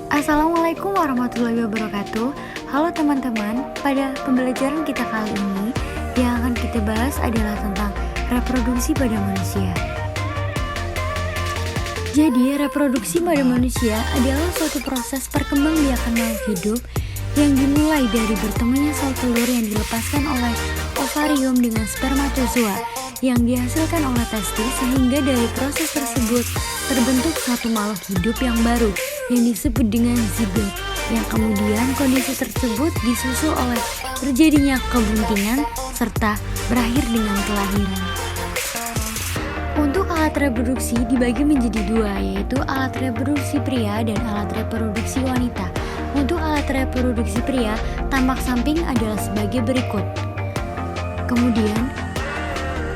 Assalamualaikum warahmatullahi wabarakatuh. Halo teman-teman, pada pembelajaran kita kali ini yang akan kita bahas adalah tentang reproduksi pada manusia. Jadi, reproduksi pada manusia adalah suatu proses perkembangbiakan makhluk hidup yang dimulai dari bertemunya sel telur yang dilepaskan oleh ovarium dengan spermatozoa yang dihasilkan oleh testis, sehingga dari proses tersebut terbentuk suatu makhluk hidup yang baru yang disebut dengan zigot, yang kemudian kondisi tersebut disusul oleh terjadinya kebuntingan serta berakhir dengan kelahiran. Untuk alat reproduksi dibagi menjadi dua, yaitu alat reproduksi pria dan alat reproduksi wanita. Untuk alat reproduksi pria, tampak samping adalah sebagai berikut. Kemudian,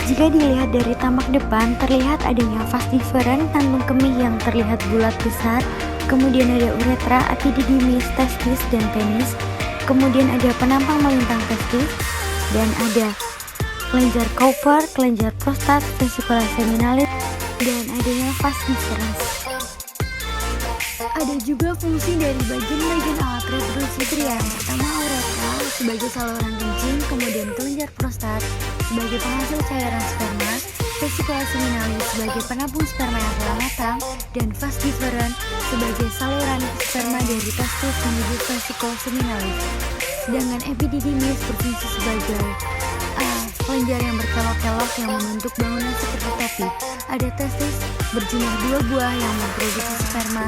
jika dilihat dari tamak depan, terlihat adanya vas deferens, kantung kemih yang terlihat bulat besar, kemudian ada uretra, epididymis, testis, dan penis, kemudian ada penampang melintang testis, dan ada kelenjar Cowper, kelenjar prostat, vesicula seminalis, dan adanya vas deferens. Ada juga fungsi dari bagian-bagian alat reproduksi pria. Pertama, uretra sebagai saluran kencing, kemudian kelenjar prostat sebagai penghasil cairan sperma, vesicula seminalis sebagai penampung sperma yang telah matang, dan vas deferens sebagai saluran sperma dari testis menuju vesicula seminalis. Sedangkan epididymis berfungsi sebagai kelenjar yang berkelok-kelok yang membentuk bangunan seperti topi. Ada testis berjumlah 2 buah yang memproduksi sperma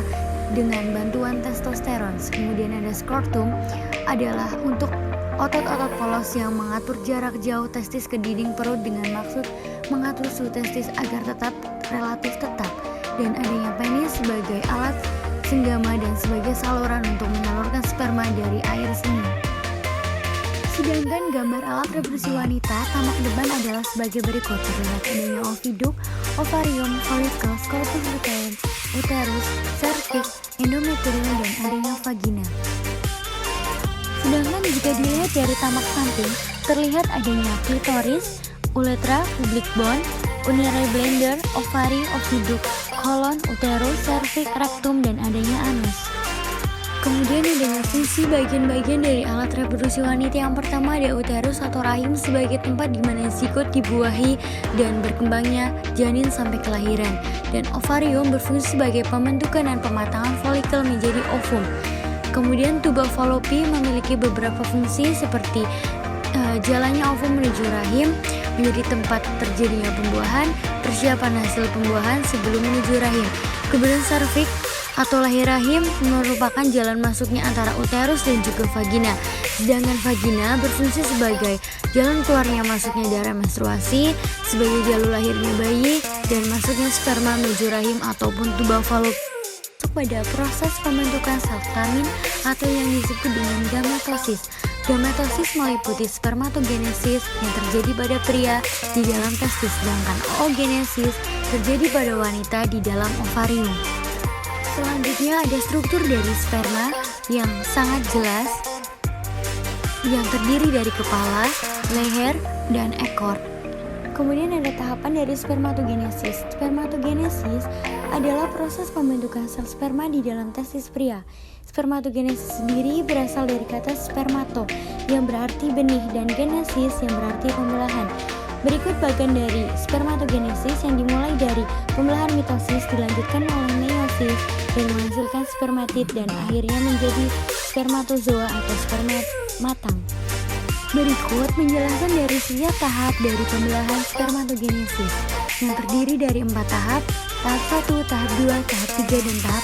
dengan bantuan testosteron. Kemudian ada scrotum adalah untuk otot-otot polos yang mengatur jarak jauh testis ke dinding perut dengan maksud mengatur suhu testis agar tetap relatif tetap. Dan adanya penis sebagai alat senggama dan sebagai saluran untuk menyalurkan sperma dari air seni. Sedangkan gambar alat reproduksi wanita, tamak depan adalah sebagai berikut. Terlihat adanya oviduk, ovarium, follicle, scopus luteum, uterus, cervix, endometrium, dan adanya vagina. Sedangkan jika dilihat dari tamak samping, terlihat adanya klitoris, uretra, pubic bone, urinary bladder, ovari, oviduk, kolon, uterus, cervix, rectum, dan adanya anus. Kemudian adanya fungsi bagian-bagian dari alat reproduksi wanita. Yang pertama ada uterus atau rahim sebagai tempat di mana zigot dibuahi dan berkembangnya janin sampai kelahiran. Dan ovarium berfungsi sebagai pembentukan dan pematangan folikel menjadi ovum. Kemudian tuba fallopi memiliki beberapa fungsi seperti jalannya ovum menuju rahim, menjadi tempat terjadinya pembuahan, persiapan hasil pembuahan sebelum menuju rahim. Kemudian serviks atau lahir rahim merupakan jalan masuknya antara uterus dan juga vagina. Sedangkan vagina berfungsi sebagai jalan keluarnya masuknya darah menstruasi, sebagai jalur lahirnya bayi, dan masuknya sperma menuju rahim ataupun tuba fallopi. Pada proses pembentukan sel kelamin atau yang disebut dengan gametosis. Gametosis meliputi spermatogenesis yang terjadi pada pria di dalam testis, sedangkan oogenesis terjadi pada wanita di dalam ovarium. Selanjutnya ada struktur dari sperma yang sangat jelas yang terdiri dari kepala, leher, dan ekor. Kemudian ada tahapan dari spermatogenesis. Spermatogenesis adalah proses pembentukan sel sperma di dalam testis pria. Spermatogenesis sendiri berasal dari kata spermato yang berarti benih dan genesis yang berarti pembelahan. Berikut bagian dari spermatogenesis yang dimulai dari pembelahan mitosis, dilanjutkan oleh meiosis dan menghasilkan spermatid dan akhirnya menjadi spermatozoa atau sperma matang. Berikut penjelasan dari setiap tahap dari pembelahan spermatogenesis yang terdiri dari 4 tahap, tahap 1, tahap 2, tahap 3, dan tahap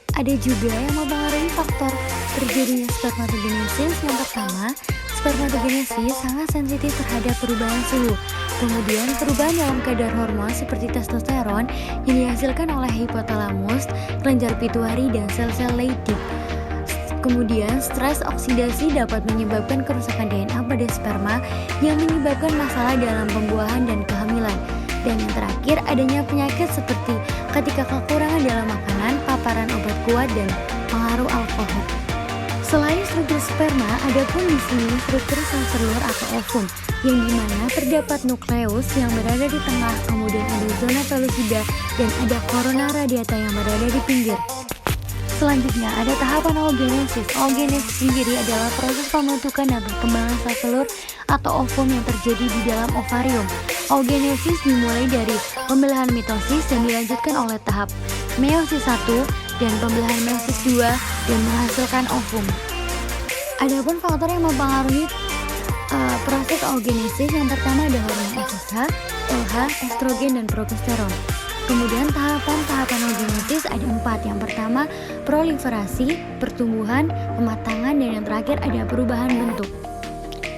4. Ada juga yang mempengaruhi faktor terjadinya spermatogenesis. Yang pertama, spermatogenesis sangat sensitif terhadap perubahan suhu. Kemudian perubahan dalam kadar hormon seperti testosteron yang dihasilkan oleh hipotalamus, kelenjar pituitari, dan sel-sel Leydig. Kemudian stres oksidasi dapat menyebabkan kerusakan DNA pada sperma yang menyebabkan masalah dalam pembuahan dan kehamilan. Dan yang terakhir adanya penyakit seperti ketika kekurangan dalam makanan, paparan obat kuat, dan pengaruh alkohol. Selain struktur sperma, ada pun di sini struktur sel telur atau ovum, yang dimana terdapat nukleus yang berada di tengah, kemudian ada zona pellucida dan ada corona radiata yang berada di pinggir. Selanjutnya ada tahapan oogenesis. Oogenesis sendiri adalah proses pembentukan dan perkembangan sel telur atau ovum yang terjadi di dalam ovarium. Oogenesis dimulai dari pembelahan mitosis dan dilanjutkan oleh tahap meiosis 1 dan pembelahan meiosis 2 dan menghasilkan ovum. Adapun faktor yang mempengaruhi proses oogenesis, yang pertama ada hormon FSH, LH, estrogen dan progesteron. Kemudian tahapan oogenesis ada 4. Yang pertama proliferasi, pertumbuhan, pematangan, dan yang terakhir ada perubahan bentuk.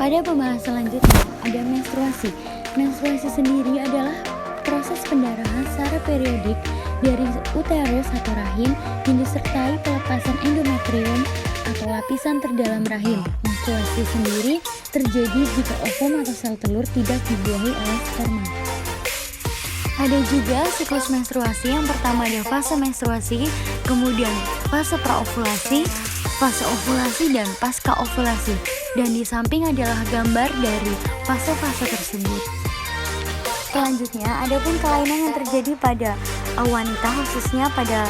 Pada pembahasan selanjutnya ada menstruasi. Menstruasi sendiri adalah proses pendarahan secara periodik dari uterus atau rahim yang disertai pelepasan endometrium atau lapisan terdalam rahim. Menstruasi sendiri terjadi jika ovum atau sel telur tidak dibuahi oleh sperma. Ada juga siklus menstruasi. Yang pertama ada fase menstruasi, kemudian fase praovulasi, fase ovulasi, dan pasca ovulasi. Dan di samping adalah gambar dari fase-fase tersebut. Selanjutnya, ada pun kelainan yang terjadi pada wanita khususnya pada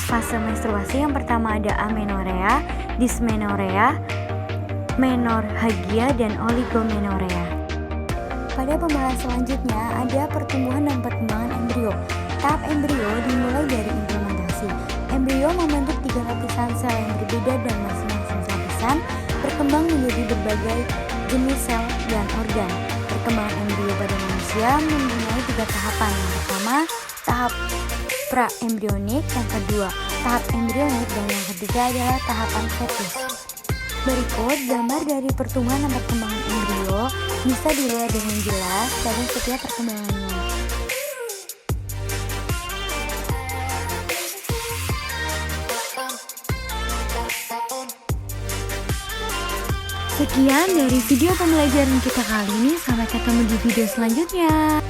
fase menstruasi. Yang pertama ada amenorea, dysmenorrhea, menorrhagia, dan oligomenorea. Pada pembahasan selanjutnya ada pertumbuhan dan perkembangan embrio. Tahap embrio dimulai dari implementasi. Embrio membentuk 3 lapisan sel yang berbeda dan masing-masing lapisan berkembang menjadi berbagai jenis sel dan organ. Perkembangan embrio pada manusia mempunyai 3 tahapan. Yang pertama, tahap pra-embrionik, yang kedua, tahap embrionik, dan yang ketiga adalah tahapan fetus. Berikut gambar dari pertumbuhan dan perkembangan embrio bisa dilihat dengan jelas pada setiap perkembangannya. Sekian dari video pembelajaran kita kali ini, sampai ketemu di video selanjutnya.